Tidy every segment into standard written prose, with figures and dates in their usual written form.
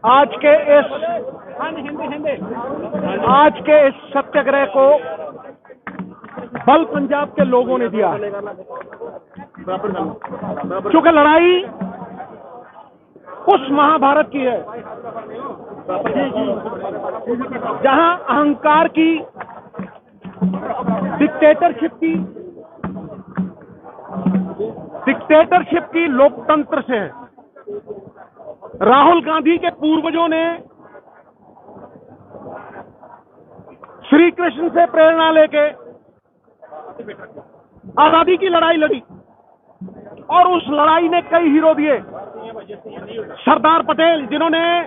आज के इस आज के इस सत्याग्रह को बल पंजाब के लोगों ने दिया। क्योंकि लड़ाई उस महाभारत की है जहां अहंकार की, डिक्टेटरशिप की लोकतंत्र से है। राहुल गांधी के पूर्वजों ने श्री कृष्ण से प्रेरणा लेके आजादी की लड़ाई लड़ी और उस लड़ाई ने कई हीरो दिए। सरदार पटेल, जिन्होंने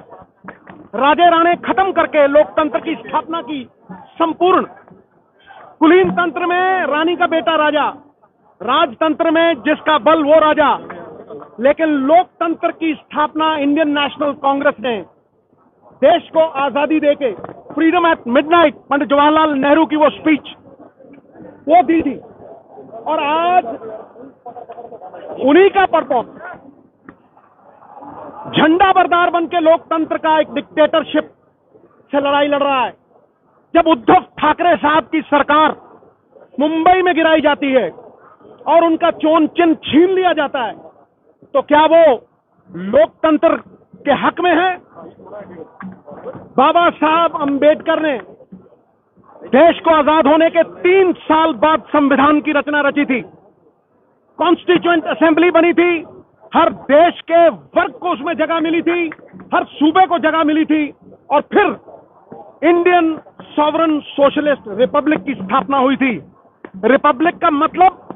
राजे राणे खत्म करके लोकतंत्र की स्थापना की, संपूर्ण कुलीन तंत्र में रानी का बेटा राजा, राजतंत्र में जिसका बल वो राजा, लेकिन लोकतंत्र की स्थापना इंडियन नेशनल कांग्रेस ने देश को आजादी देके, freedom eight midnight, Pandit Jawaharlal Nehru की वो स्पीच वो दी थी। और आज उन्हीं का परपोष झंडा बरदार बन के लोकतंत्र का एक डिक्टेटरशिप से लड़ाई लड़ रहा है। जब उद्धव ठाकरे साहब की सरकार मुंबई में गिराई जाती है और उनका चोन चिन्ह छीन लिया जाता है, तो क्या वो लोकतंत्र के हक में है? बाबा साहब अंबेडकर ने देश को आजाद होने के 3 साल बाद संविधान की रचना रची थी। कॉन्स्टिट्यूएंट असेंबली बनी थी, हर देश के वर्ग को उसमें जगह मिली थी, हर सूबे को जगह मिली थी, और फिर इंडियन सॉवरन सोशलिस्ट रिपब्लिक की स्थापना हुई थी। रिपब्लिक का मतलब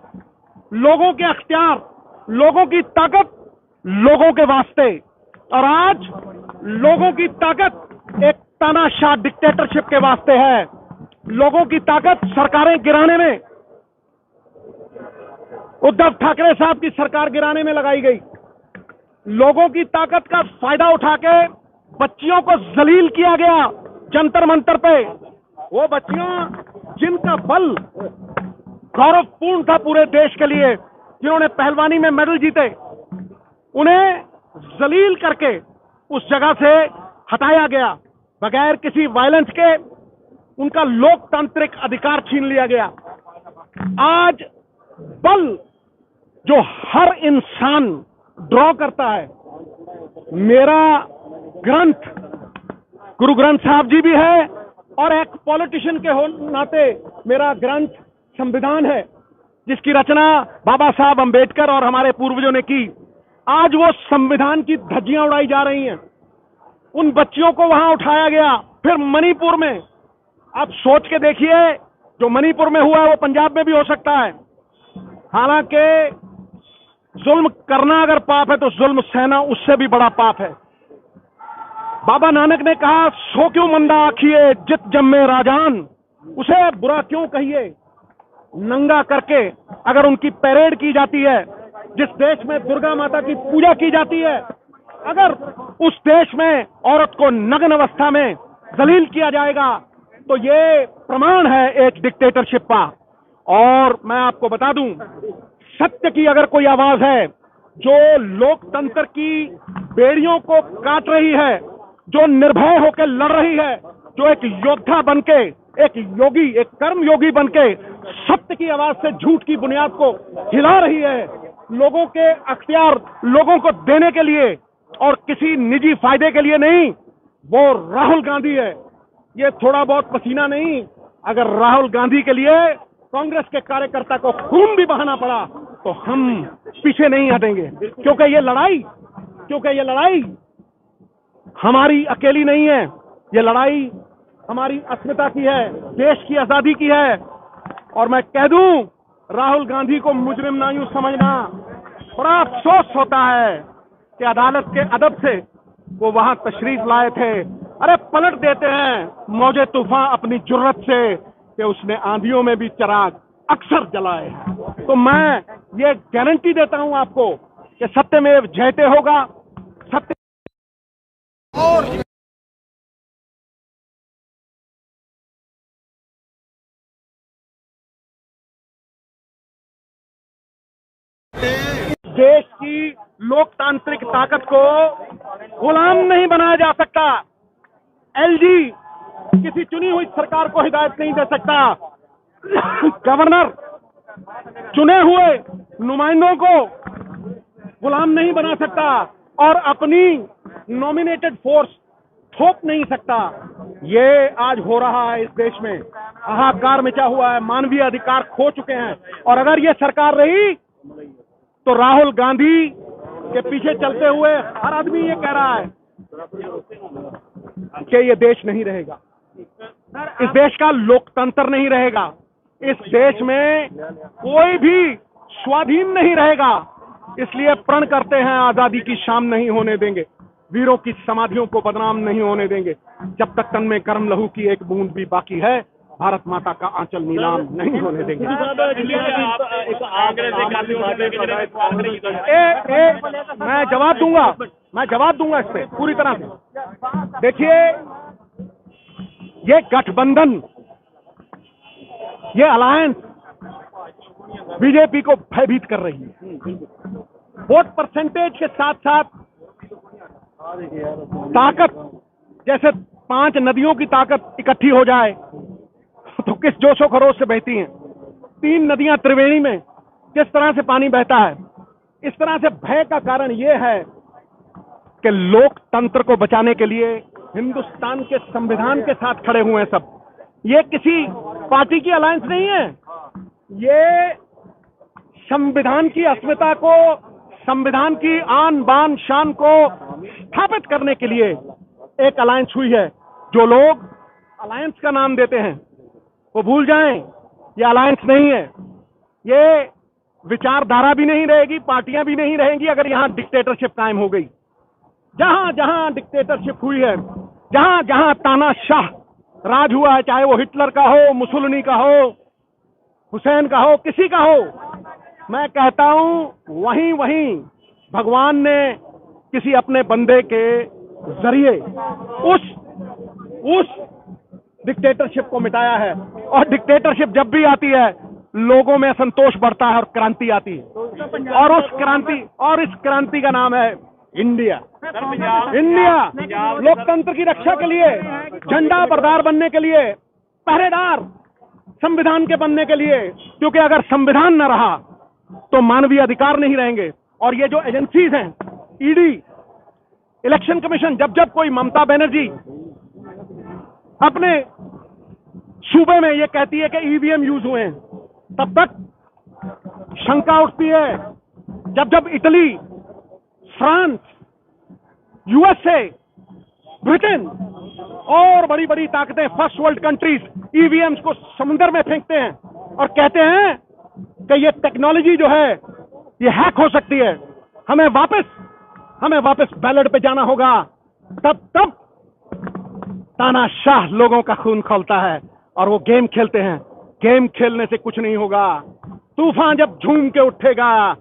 लोगों के अख्तियार, लोगों की ताकत लोगों के वास्ते। और आज लोगों की ताकत एक तानाशाह डिक्टेटरशिप के वास्ते है। लोगों की ताकत सरकारें गिराने में, उद्धव ठाकरे साहब की सरकार गिराने में लगाई गई। लोगों की ताकत का फायदा उठा के बच्चियों को जलील किया गया जंतर मंतर पे। वो बच्चियां जिनका बल गौरवपूर्ण था पूरे देश के लिए, जिन्होंने पहलवानी में मेडल जीते, उन्हें जलील करके उस जगह से हटाया गया। बगैर किसी वायलेंस के उनका लोकतांत्रिक अधिकार छीन लिया गया। आज बल जो हर इंसान ड्रॉ करता है, मेरा ग्रंथ गुरु ग्रंथ साहब जी भी है, और एक पॉलिटिशियन के नाते मेरा ग्रंथ संविधान है, जिसकी रचना बाबा साहब अंबेडकर और हमारे पूर्वजों ने की। आज वो संविधान की धज्जियां उड़ाई जा रही हैं। उन बच्चियों को वहां उठाया गया। फिर मणिपुर में, आप सोच के देखिए, जो मणिपुर में हुआ है वो पंजाब में भी हो सकता है। हालांकि जुल्म करना अगर पाप है तो जुल्म सहना उससे भी बड़ा पाप है। बाबा नानक ने कहा, सो क्यों मंदा आखिए जित जम्मे राजान, उसे बुरा क्यों कहिए नंगा करके। अगर उनकी परेड की जाती है, जिस देश में दुर्गा माता की पूजा की जाती है, अगर उस देश में औरत को नग्न अवस्था में जलील किया जाएगा, तो ये प्रमाण है एक डिक्टेटरशिप का। और मैं आपको बता दूं, सत्य की अगर कोई आवाज है जो लोकतंत्र की बेड़ियों को काट रही है, जो निर्भय होकर लड़ रही है, जो एक योद्धा बनके, एक योगी, एक कर्म योगी बनके सत्य की आवाज से झूठ की बुनियाद को हिला रही है, लोगों के अख्तियार लोगों को देने के लिए और किसी निजी फायदे के लिए नहीं, वो राहुल गांधी है। ये थोड़ा बहुत पसीना नहीं, अगर राहुल गांधी के लिए कांग्रेस के कार्यकर्ता को खून भी बहाना पड़ा तो हम पीछे नहीं हटेंगे। क्योंकि ये लड़ाई हमारी अकेली नहीं है, ये लड़ाई हमारी अस्मिता की है, देश की आजादी की है। और मैं कह दूं, राहुल गांधी को मुजरिम ना यूं समझना। बड़ा अफसोस होता है कि अदालत के अदब से वो वहां तशरीफ लाए थे। अरे पलट देते हैं मौजे तूफान अपनी जुर्रत से कि उसने आंधियों में भी चिराग अक्सर जलाए। तो मैं ये गारंटी देता हूं आपको कि सत्यमेव जयते होगा। सत्य और देश की लोकतांत्रिक ताकत को गुलाम नहीं बनाया जा सकता। एलजी किसी चुनी हुई सरकार को हिदायत नहीं दे सकता। गवर्नर चुने हुए नुमाइंदों को गुलाम नहीं बना सकता और अपनी नॉमिनेटेड फोर्स थोप नहीं सकता। ये आज हो रहा है इस देश में, हाहाकार मचा हुआ है, मानवीय अधिकार खो चुके हैं। और अगर ये सरकार रही तो राहुल गांधी के पीछे चलते हुए हर आदमी ये कह रहा है कि ये देश नहीं रहेगा, इस देश का लोकतंत्र नहीं रहेगा, इस देश में कोई भी स्वाधीन नहीं रहेगा। इसलिए प्रण करते हैं आजादी की शाम नहीं होने देंगे, वीरों की समाधियों को बदनाम नहीं होने देंगे। जब तक तन में गर्म लहू की एक बूंद भी बाकी है, भारत माता का आंचल नीलाम नहीं होने देंगे। मैं जवाब दूंगा इस पे पूरी तरह से। देखिए, ये गठबंधन, ये अलायंस बीजेपी को भयभीत कर रही है। वोट परसेंटेज के साथ साथ ताकत, जैसे 5 नदियों की ताकत इकट्ठी हो जाए तो किस जोशो खरोश से बहती हैं। 3 नदियां त्रिवेणी में किस तरह से पानी बहता है। इस तरह से भय का कारण यह है कि लोकतंत्र को बचाने के लिए हिंदुस्तान के संविधान के साथ खड़े हुए हैं सब। ये किसी पार्टी की अलायंस नहीं है, ये संविधान की अस्मिता को, संविधान की आन बान शान को स्थापित करने के लिए एक अलायंस हुई है। जो लोग अलायंस का नाम देते हैं वो भूल जाएं, ये अलायंस नहीं है, ये विचारधारा भी नहीं रहेगी, पार्टियां भी नहीं रहेंगी अगर यहां डिक्टेटरशिप कायम हो गई। जहां जहां डिक्टेटरशिप हुई है, जहां जहां तानाशाह राज हुआ है, चाहे वो हिटलर का हो, मुसोलिनी का हो, हुसैन का हो, किसी का हो, मैं कहता हूं वहीं वहीं भगवान ने किसी अपने बंदे के जरिए उस डिक्टेटरशिप को मिटाया है। और डिक्टेटरशिप जब भी आती है लोगों में असंतोष बढ़ता है और क्रांति आती है, और इस क्रांति का नाम है इंडिया। लोकतंत्र की रक्षा के लिए, झंडा बरदार बनने के लिए, पहरेदार संविधान के बनने के लिए, क्योंकि अगर संविधान न रहा तो मानवीय अधिकार नहीं रहेंगे। और ये जो एजेंसीज हैं, ईडी, इलेक्शन कमीशन, जब जब कोई ममता बनर्जी अपने सूबे में ये कहती है कि ईवीएम यूज हुए हैं, तब तक शंका उठती है। जब जब इटली, फ्रांस, यूएसए, ब्रिटेन और बड़ी बड़ी ताकतें, फर्स्ट वर्ल्ड कंट्रीज ईवीएम्स को समुद्र में फेंकते हैं और कहते हैं कि ये टेक्नोलॉजी जो है ये हैक हो सकती है, हमें वापस बैलेट पे जाना होगा, तब तानाशाह लोगों का खून खौलता है और वो गेम खेलते हैं। गेम खेलने से कुछ नहीं होगा। तूफान जब झूम के उठेगा,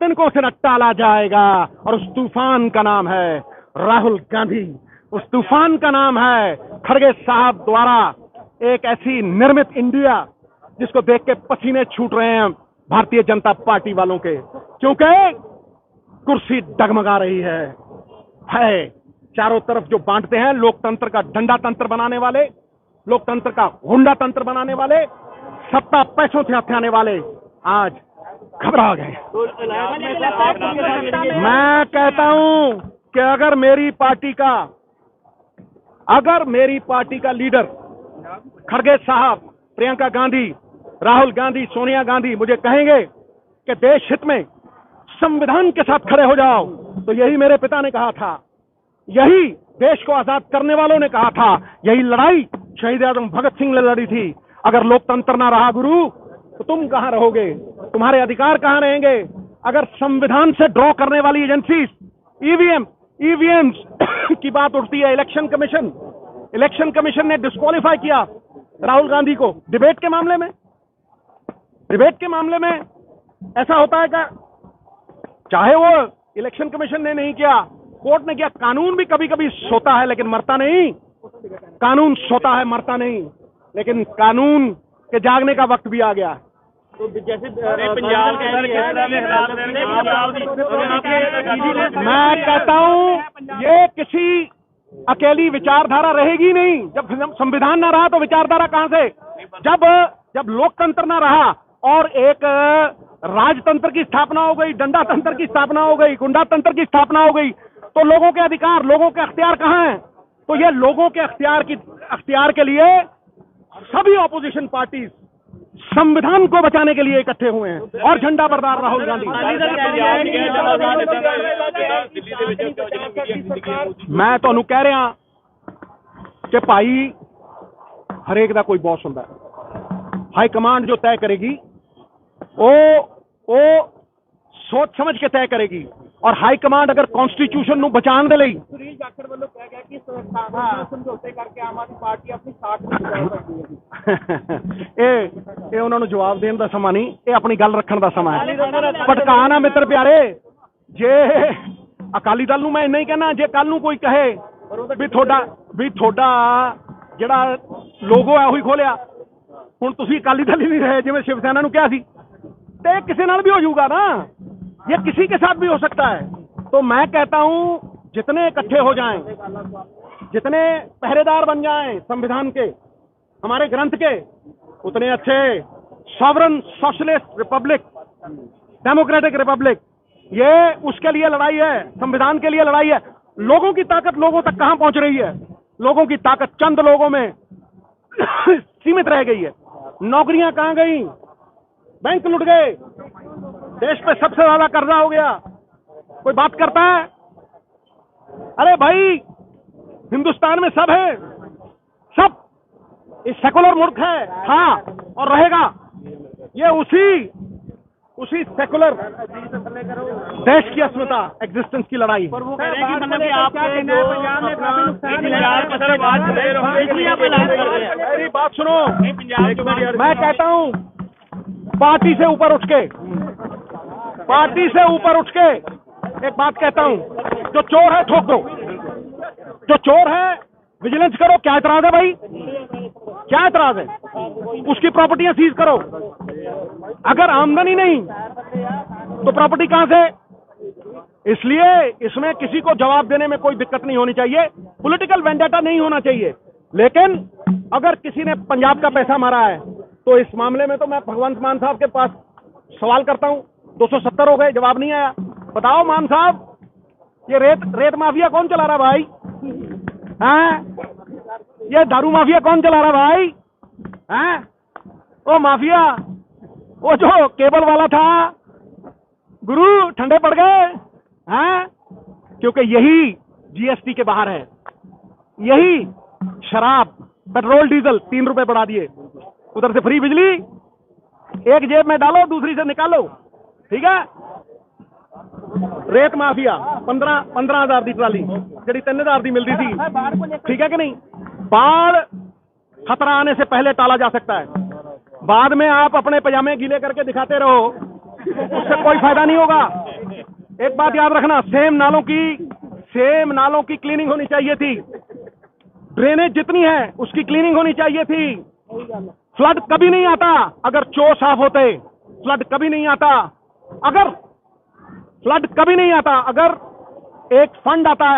तिनकों से न टाला जाएगा, और उस तूफान का नाम है राहुल गांधी। उस तूफान का नाम है खड़गे साहब द्वारा एक ऐसी निर्मित इंडिया जिसको देख के पसीने छूट रहे हैं भारतीय जनता पार्टी वालों के, क्योंकि कुर्सी डगमगा रही है। चारों तरफ जो बांटते हैं, लोकतंत्र का डंडा तंत्र बनाने वाले, लोकतंत्र का गुंडा तंत्र बनाने वाले, सत्ता पैसों से हथियाने वाले आज घबरा गए। मैं कहता हूं कि अगर मेरी पार्टी का लीडर खड़गे साहब, प्रियंका गांधी, राहुल गांधी, सोनिया गांधी मुझे कहेंगे कि देश हित में संविधान के साथ खड़े हो जाओ, तो यही मेरे पिता ने कहा था, यही देश को आजाद करने वालों ने कहा था, यही लड़ाई शहीद आजम भगत सिंह ने लड़ी थी। अगर लोकतंत्र ना रहा गुरु, तो तुम कहां रहोगे, तुम्हारे अधिकार कहां रहेंगे। अगर संविधान से ड्रॉ करने वाली एजेंसी ईवीएम्स की बात उठती है, इलेक्शन कमीशन ने डिस्क्वालीफाई किया राहुल गांधी को डिबेट के मामले में ऐसा होता है क्या? चाहे वो इलेक्शन कमीशन ने नहीं किया, कोर्ट ने किया। कानून भी कभी कभी सोता है लेकिन मरता नहीं। कानून सोता है, मरता नहीं। लेकिन कानून के जागने का वक्त भी आ गया। तो जैसे पंजाब मैं कहता हूं ये किसी अकेली विचारधारा रहेगी नहीं। जब संविधान ना रहा तो विचारधारा कहां से? जब लोकतंत्र ना रहा और एक राजतंत्र की स्थापना हो गई, डंडा तंत्र की स्थापना हो गई, गुंडा तंत्र की स्थापना हो गई, तो लोगों के अधिकार, लोगों के अख्तियार कहां हैं? तो ये लोगों के अख्तियार के लिए सभी ऑपोजिशन पार्टी संविधान को बचाने के लिए इकट्ठे हुए हैं और झंडा बरदार राहुल गांधी। मैं तो कह रहा कि भाई हरेक दा कोई बॉस होता है, हाई कमांड जो तय करेगी वो सोच समझ के तय करेगी, और हाई कमांड अगर कॉन्स्टिट्यूशन ਨੂੰ ਬਚਾਉਣ ਦੇ ਲਈ ਸੁਰੀਲ ਜਾਖੜ ਵੱਲੋਂ ਕਿਹਾ ਗਿਆ ਕਿ ਸਮਝੌਤੇ ਕਰਕੇ ਆਮ ਆਦਮੀ ਪਾਰਟੀ ਆਪਣੀ ਸਾਖ ਨੂੰ ਬਚਾ ਸਕਦੀ ਹੈ। ਇਹ ਉਹਨਾਂ ਨੂੰ ਜਵਾਬ ਦੇਣ ਦਾ ਸਮਾਂ ਨਹੀਂ, ਇਹ ਆਪਣੀ ਗੱਲ ਰੱਖਣ ਦਾ ਸਮਾਂ ਹੈ। ਭਟਕਾ ਨਾ ਮਿੱਤਰ ਪਿਆਰੇ, ਜੇ ਅਕਾਲੀ ਦਲ ਨੂੰ ਮੈਂ ਇੰਨਾ ਹੀ ਕਹਿਣਾ, ਜੇ ਕੱਲ ਨੂੰ ਕੋਈ ਕਹੇ ਵੀ ਤੁਹਾਡਾ ਜਿਹੜਾ ਲੋਗੋ ਹੈ ਉਹੀ ਖੋਲਿਆ, ਹੁਣ ਤੁਸੀਂ ਅਕਾਲੀ ਦਲ ਹੀ ਨਹੀਂ ਰਹੇ ਜਿਵੇਂ ਸ਼ਿਵ ਸੈਨਾ ਨੂੰ ਕਿਹਾ ਸੀ, ਤੇ ਕਿਸੇ ਨਾਲ ਵੀ ਹੋ ਜਾਊਗਾ ना, ये किसी के साथ भी हो सकता है। तो मैं कहता हूं जितने इकट्ठे हो जाएं, जितने पहरेदार बन जाएं संविधान के, हमारे ग्रंथ के, उतने अच्छे। Sovereign socialist Republic, democratic Republic, ये उसके लिए लड़ाई है, संविधान के लिए लड़ाई है। लोगों की ताकत लोगों तक कहां पहुंच रही है? लोगों की ताकत चंद लोगों में सीमित रह गई है। नौकरियां कहां गई? बैंक लुट गए, देश पे सबसे ज्यादा कर्जा हो गया। कोई बात करता है? अरे भाई हिंदुस्तान में सब है, सब इस सेकुलर मुल्क है, था और रहेगा। ये उसी सेकुलर देश की अस्मिता, एग्जिस्टेंस की लड़ाई। मेरी बात सुनो, मैं कहता हूं पार्टी से ऊपर उठ के एक बात कहता हूं, जो चोर है ठोक दो, जो चोर है विजिलेंस करो। क्या एतराज है भाई? क्या एतराज है? उसकी प्रॉपर्टियां सीज करो। अगर आमदनी नहीं तो प्रॉपर्टी कहां से? इसलिए इसमें किसी को जवाब देने में कोई दिक्कत नहीं होनी चाहिए, पॉलिटिकल वेंडेटा नहीं होना चाहिए। लेकिन अगर किसी ने पंजाब का पैसा मारा है तो इस मामले में तो मैं भगवंत मान साहब के पास सवाल करता हूं। 270 हो गए, जवाब नहीं आया। बताओ मान साहब, ये रेत माफिया कौन चला रहा भाई? ये दारू माफिया कौन चला रहा भाई? वो माफिया, वो जो केबल वाला था, गुरु ठंडे पड़ गए क्योंकि यही जीएसटी के बाहर है। यही शराब, पेट्रोल, डीजल 3 रुपए बढ़ा दिए, उधर से फ्री बिजली, एक जेब में डालो दूसरी से निकालो, ठीक है। रेत माफिया 15,000 की ट्राली जी 3,000 की मिलती थी, ठीक है कि नहीं। बाढ़ खतरा आने से पहले टाला जा सकता है। बाद में आप अपने पजामे गीले करके दिखाते रहो, उससे कोई फायदा नहीं होगा। एक बात याद रखना, सेम नालों की क्लीनिंग होनी चाहिए थी। ड्रेनेज जितनी है उसकी क्लीनिंग होनी चाहिए थी। फ्लड कभी नहीं आता अगर चो साफ होते। फ्लड कभी नहीं आता अगर एक फंड आता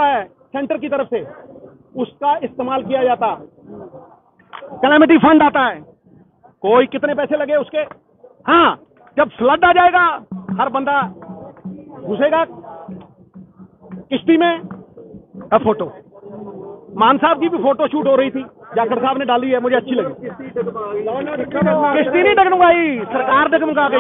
है सेंटर की तरफ से, उसका इस्तेमाल किया जाता। कैलेमिटी फंड आता है, कोई कितने पैसे लगे उसके, हाँ, जब फ्लड आ जाएगा हर बंदा घुसेगा किश्ती में। फोटो मान साहब की भी फोटो शूट हो रही थी, जाखड़ साहब ने डाली है, मुझे अच्छी लगी। किश्ती नहीं डगमगाई, सरकार डगमगा गई।